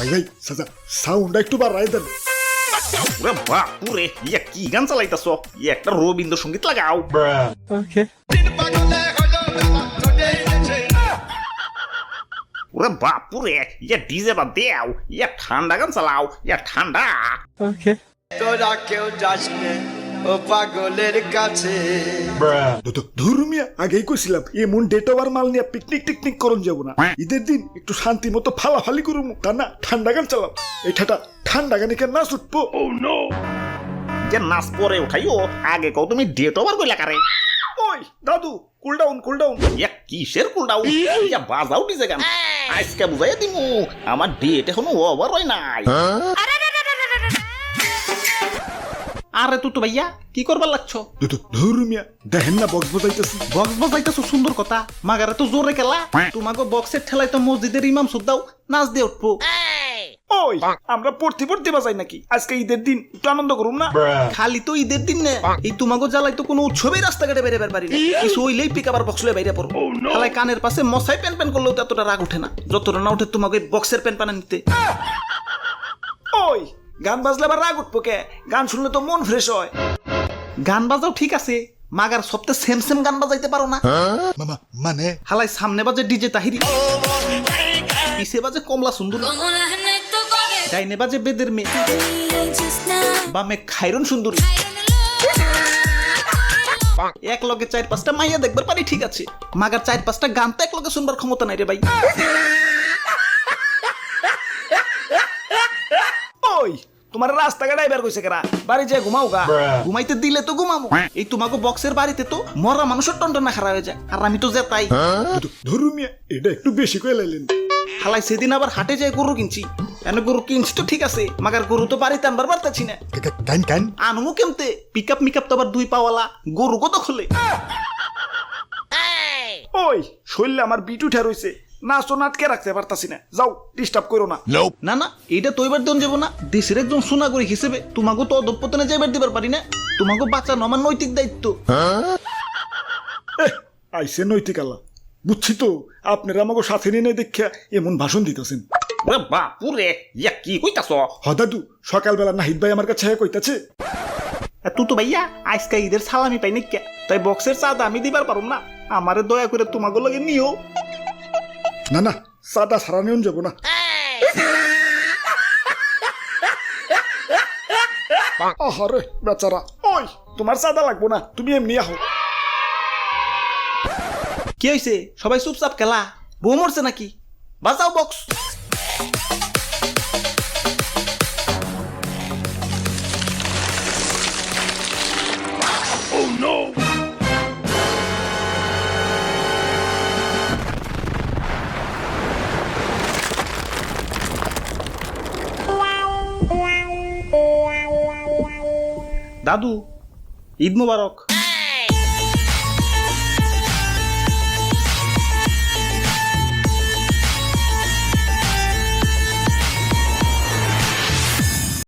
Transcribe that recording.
ভাই ভাই সাজা সাউন্ডটা একটু বাড়াই দেন। ওরে বাপুরে, ইয়া কি গান চালাইতাছ? একটা রবীন্দ্রসঙ্গীত লাগাও। ওরে বাপুরে, ইয়া ডিজে বা দেও, ইয়া ঠান্ডা গান চালাও, ইয়া ঠান্ডা। তোরা কেউ যাস নে ও পাগলের কাছে। ধর্মিয়া আগেই কইছিলাম এমন ডেট ওভার মাল নিয়ে পিকনিক টিকনিক করুন যাবো না। ঈদের দিন একটু শান্তি মতো ফালাফালি করুম, তা না ঠান্ডা গান চালাম। এটাটা ঠান্ডা গানে কেন নাচ উঠবো? যে নাচ পরে উঠাইও, আগে কও তুমি ডেট ওভার কইলা কারে? ওই দাদু কুল ডাউন কুল ডাউন। ইয়া কিসের কুলডাউন? ইয়া বাজাও ডিজে গান। আজকে বুঝাইয়া দিমু, আমার ডেট এখনো ওভার হয় নাই। আরে তুই তো ভাইয়া কি করবার লাগছো? ধর্মিয়া দেখেন না বক্স বাজাইতেছি। বক্স বাজাইতেছো সুন্দর কথা, মাগারে তো জোরে খেলা। তোমাকে বক্সের ঠেলাই তো মসজিদের ইমাম সুদ্দাও নাচ দিয়ে উঠবো। ওই আমরা পড়তে পড়তে বাজাই নাকি? আজকে ঈদের দিন একটু আনন্দ করুম না? খালি তো ঈদের দিন না, এই তোমাকে জ্বালাই তো কোনো উৎসবেই রাস্তাঘাটে বেরোবার পারি না। কিছু হইলেই পিক আবার বক্স লয়ে বাইরে পড়বো। খালাই কানের পাশে মশাই প্যান প্যান করলেও তো এতটা রাগ উঠে না, যতটা না উঠে তোমাকে বক্সের প্যান প্যানা নিতে। ওই গান বাজলে আবার রাগ উঠবো কে? গান শুনলে তো মন ফ্রেশ হয়। গান বাজাও ঠিক আছে, মাগার সপ্তাহে সেম সেম গান বাজাইতে পারো না? মামা মানে হালাই সামনে বাজে ডিজে তাহিরি, পিছে বাজে কমলা সুন্দরী, ডাইনে বাজে বেদের মেয়ে, বামে খাইরুন সুন্দরী। এক লগে 4-5টা মাইয়া দেখবার পারি ঠিক আছে, মাগার 4-5টা গান তো এক লগে শুনবার ক্ষমতা নাই রে ভাই। ওই তোমার রাস্তাঘাট আইবার কইছে কেরা? বাড়ি যায় ঘুমাও গা। ঘুমাইতে দিলে তো ঘুমামো, এই তোমাকে বক্সের বাড়িতে তো মরা মানুষের টন্টনা খারাপ হয়ে যায়, আর আমি তো যেতাই। ধর্মিয়া এটা একটু বেশি কয়ে লাইলেন। হালাই সেদিন আবার হাটে যায় গরু কিনছি, এনে গরু কিনছি তো ঠিক আছে, মাগার গরু তো বাড়িতে আনবার পারতেছি না। কান কান আনমু কেমতে? পিকআপ মিকআপ তো আবার 2 পাওয়ালা, গরু কত খুলে। ওই শৈলে আমার বিট উঠে রইছে, নাচো নাটকে রাখতে পারতাছি না। যাও ডিস্টার্ব করো না। না না, এইটা তো এবার দিন যাবো না। দেশের একজন সোনাগরি হিসেবে তোমাকে তো অধপতনে যাইবার দিবার পারি না। তোমাকে বাঁচানো আমার নৈতিক দায়িত্ব। আইসে নৈতিক আল্লাহ, বুঝছি তো আপনারা আমাকে সাথে নিয়ে দেখা এমন ভাষণ দিতেছেন। ওরে বাপুরে, ইয়া কি কইতাছ? হ দাদু, সকালবেলা নাহিদ ভাই আমার কাছে কইতাছে তুই তো ভাইয়া আজকে ঈদের সালামি পাই নাকি, তাই বক্সের চাঁদা আমি দিবার পারুম না, আমারে দয়া করে তোমাকে লাগে নিও। না না চাঁদা সারা নিয়ন যাবো না। আহারে বেচারা, ওই তোমার চাঁদা লাগবো না, তুমি এমনি আহো। কি হয়েছে? সবাই চুপচাপ খেলা, বউ মরছে নাকি? বাজাও বক্স। দাদু ঈদ মোবারক।